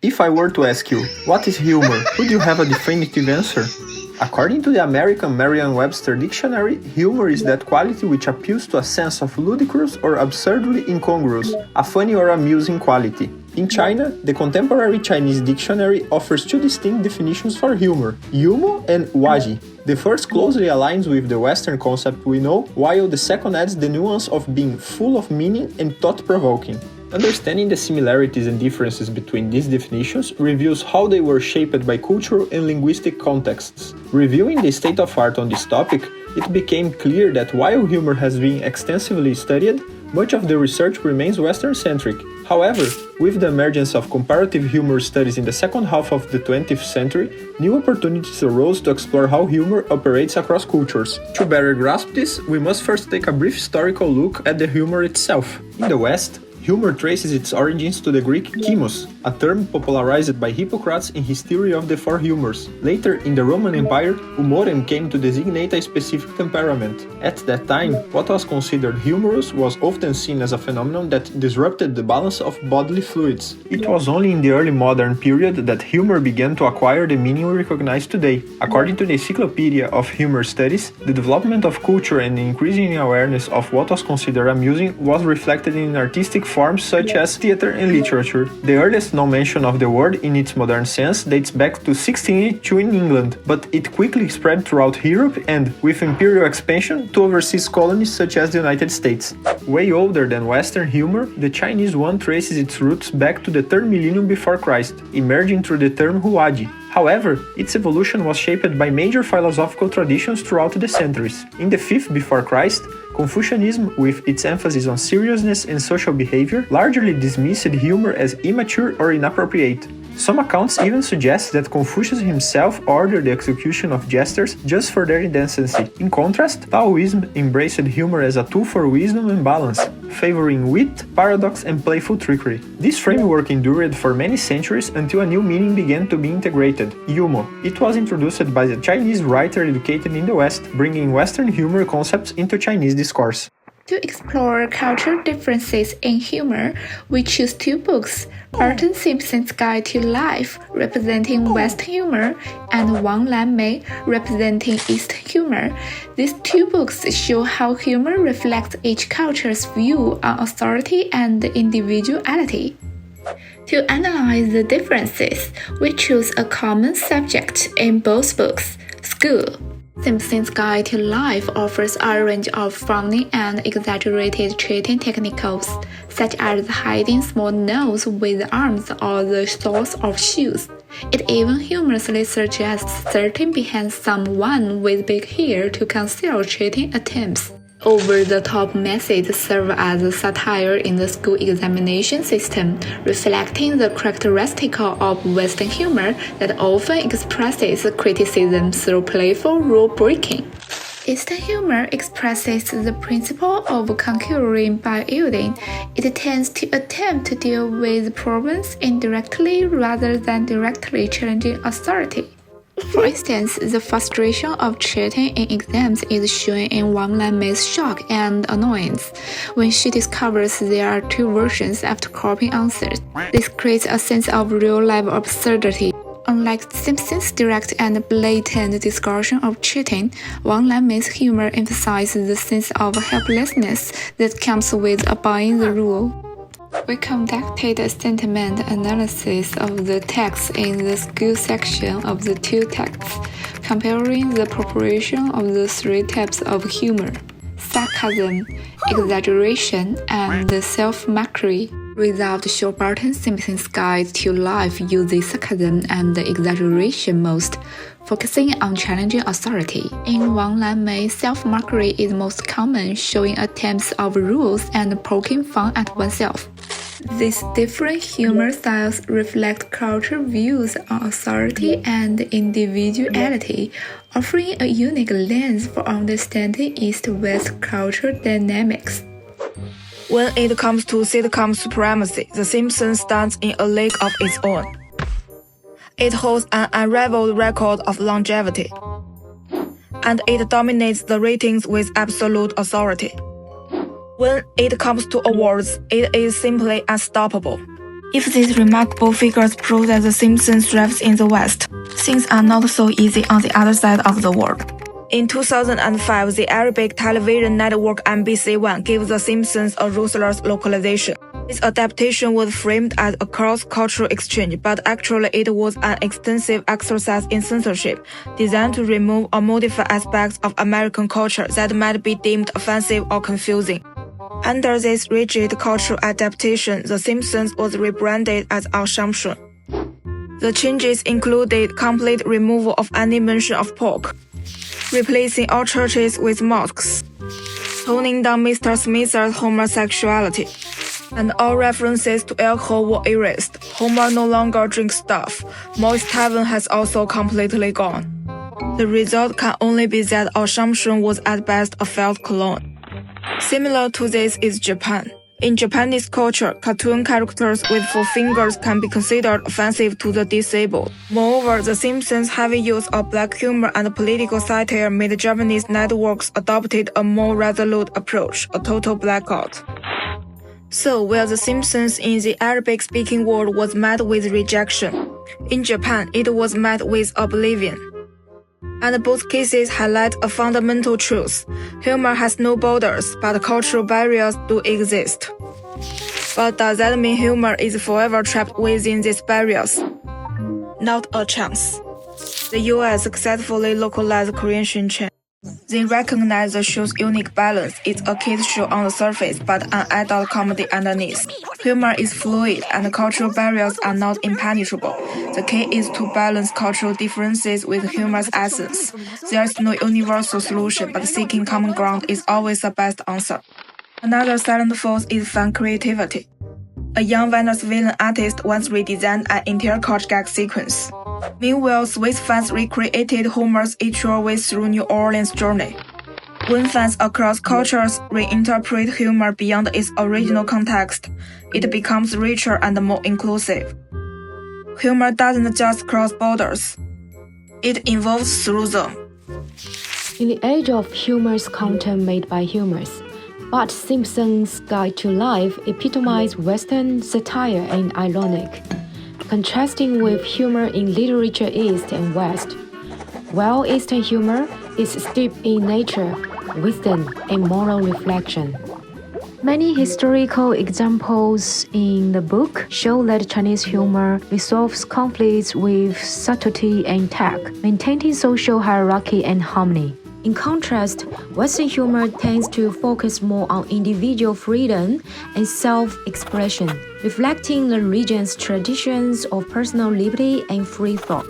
If I were to ask you, what is humor, would you have a definitive answer? According to the American Merriam-Webster Dictionary, humor is that quality which appeals to a sense of ludicrous or absurdly incongruous, a funny or amusing quality. In China, the contemporary Chinese dictionary offers two distinct definitions for humor, yumo and waji. The first closely aligns with the Western concept we know, while the second adds the nuance of being full of meaning and thought-provoking. Understanding the similarities and differences between these definitions reveals how they were shaped by cultural and linguistic contexts. Reviewing the state of art on this topic, it became clear that while humor has been extensively studied, much of the research remains Western-centric. However, with the emergence of comparative humor studies in the second half of the 20th century, new opportunities arose to explore how humor operates across cultures. To better grasp this, we must first take a brief historical look at the humor itself. In the West, humor traces its origins to the Greek chimos, a term popularized by Hippocrates in his theory of the four humors. Later, in the Roman Empire, humorem came to designate a specific temperament. At that time, what was considered humorous was often seen as a phenomenon that disrupted the balance of bodily fluids. It was only in the early modern period that humor began to acquire the meaning we recognize today. According to the Encyclopedia of Humor Studies, the development of culture and the increasing awareness of what was considered amusing was reflected in artistic forms such as theater and literature. The earliest known mention of the word in its modern sense dates back to 1682 in England, but it quickly spread throughout Europe and, with imperial expansion, to overseas colonies such as the United States. Way older than Western humor, the Chinese one traces its roots back to the 3rd millennium before Christ, emerging through the term huaji. However, its evolution was shaped by major philosophical traditions throughout the centuries. In the 5th before Christ, Confucianism, with its emphasis on seriousness and social behavior, largely dismissed humor as immature or inappropriate. Some accounts even suggest that Confucius himself ordered the execution of jesters just for their indecency. In contrast, Taoism embraced humor as a tool for wisdom and balance, favoring wit, paradox, and playful trickery. This framework endured for many centuries until a new meaning began to be integrated, yumo. It was introduced by a Chinese writer educated in the West, bringing Western humor concepts into Chinese discourse. To explore cultural differences in humor, we choose two books, Burton Simpson's Guide to Life, representing West humor, and Wang Lanmei, representing East humor. These two books show how humor reflects each culture's view on authority and individuality. To analyze the differences, we choose a common subject in both books, school. Simpson's Guide to Life offers a range of funny and exaggerated treating techniques, such as hiding small notes with arms or the soles of shoes. It even humorously suggests sitting behind someone with big hair to conceal cheating attempts. Over-the-top methods serve as a satire in the school examination system, reflecting the characteristic of Western humor that often expresses criticism through playful rule-breaking. Eastern humor expresses the principle of conquering by yielding. It tends to attempt to deal with problems indirectly rather than directly challenging authority. For instance, the frustration of cheating in exams is shown in Wang Lanmei's shock and annoyance when she discovers there are two versions after copying answers. This creates a sense of real-life absurdity. Unlike Simpson's direct and blatant discussion of cheating, Wang Lanmei's humor emphasizes the sense of helplessness that comes with obeying the rule. We conducted a sentiment analysis of the text in the school section of the two texts, comparing the proportion of the three types of humor: sarcasm, exaggeration, and self-mockery. Results show Burton Simpson's Guide to Life uses sarcasm and exaggeration most, focusing on challenging authority. In Wang Lanmei, self-mockery is most common, showing attempts of rules and poking fun at oneself. These different humor styles reflect cultural views on authority and individuality, offering a unique lens for understanding East-West cultural dynamics. When it comes to sitcom supremacy, The Simpsons stands in a league of its own. It holds an unrivaled record of longevity, and it dominates the ratings with absolute authority. When it comes to awards, it is simply unstoppable. If these remarkable figures prove that The Simpsons thrives in the West, things are not so easy on the other side of the world. In 2005, the Arabic television network NBC1 gave The Simpsons a ruthless localization. This adaptation was framed as a cross-cultural exchange, but actually it was an extensive exercise in censorship, designed to remove or modify aspects of American culture that might be deemed offensive or confusing. Under this rigid cultural adaptation, The Simpsons was rebranded as Assumption. The changes included complete removal of any mention of pork, replacing all churches with mosques, toning down Mr. Smith's homosexuality, and all references to alcohol were erased. Homer no longer drinks stuff. Moist Heaven has also completely gone. The result can only be that Assumption was at best a failed clone. Similar to this is Japan. In Japanese culture, cartoon characters with 4 fingers can be considered offensive to the disabled. Moreover, The Simpsons' heavy use of black humor and political satire made Japanese networks adopted a more resolute approach, a total blackout. So, while The Simpsons in the Arabic-speaking world was met with rejection, in Japan it was met with oblivion. And both cases highlight a fundamental truth. Humor has no borders, but cultural barriers do exist. But does that mean humor is forever trapped within these barriers? Not a chance. The US successfully localized Korean Chen. They recognize the show's unique balance. It's a kids' show on the surface, but an adult comedy underneath. Humor is fluid, and cultural barriers are not impenetrable. The key is to balance cultural differences with humor's essence. There's no universal solution, but seeking common ground is always the best answer. Another silent force is fan creativity. A young Venezuelan artist once redesigned an entire couch gag sequence. Meanwhile, Swiss fans recreated Homer's each way through New Orleans journey. When fans across cultures reinterpret humor beyond its original context, it becomes richer and more inclusive. Humor doesn't just cross borders. It evolves through them. In the age of humorous content made by humors, Bart Simpson's Guide to Life epitomized Western satire and ironic, contrasting with humor in literature East and West. While Eastern humor is steeped in nature, wisdom, and moral reflection. Many historical examples in the book show that Chinese humor resolves conflicts with subtlety and tact, maintaining social hierarchy and harmony. In contrast, Western humor tends to focus more on individual freedom and self-expression, reflecting the region's traditions of personal liberty and free thought.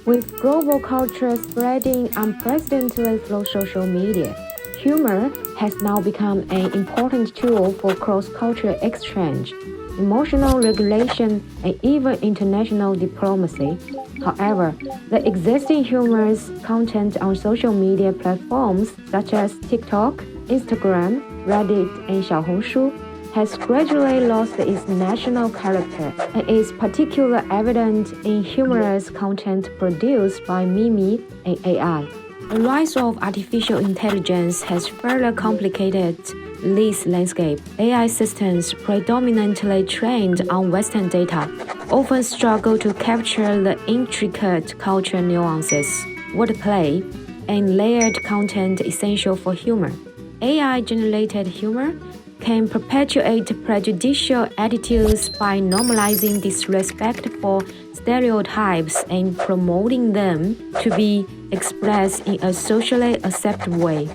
With global culture spreading unprecedentedly through social media, humor has now become an important tool for cross-cultural exchange, emotional regulation, and even international diplomacy. However, the existing humorous content on social media platforms such as TikTok, Instagram, Reddit, and Xiaohongshu has gradually lost its national character and is particularly evident in humorous content produced by Mimi and AI. The rise of artificial intelligence has further complicated this landscape. AI systems, predominantly trained on Western data, often struggle to capture the intricate cultural nuances, wordplay, and layered content essential for humor. AI-generated humor can perpetuate prejudicial attitudes by normalizing disrespect for stereotypes and promoting them to be expressed in a socially acceptable way.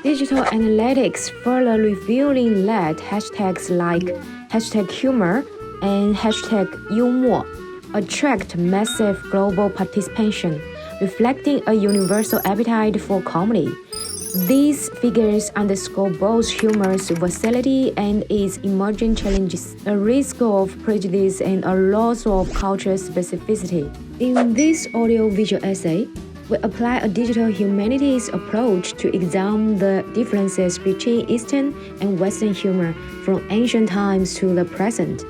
Digital analytics further revealing that hashtags like #humor and #Humour attract massive global participation, reflecting a universal appetite for comedy. These figures underscore both humor's versatility and its emerging challenges, a risk of prejudice and a loss of cultural specificity. In this audio-visual essay, we apply a digital humanities approach to examine the differences between Eastern and Western humor from ancient times to the present,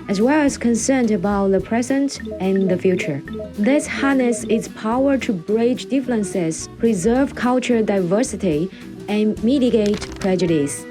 as well as concerned about the present and the future. This harnesses its power to bridge differences, preserve cultural diversity, and mitigate prejudice.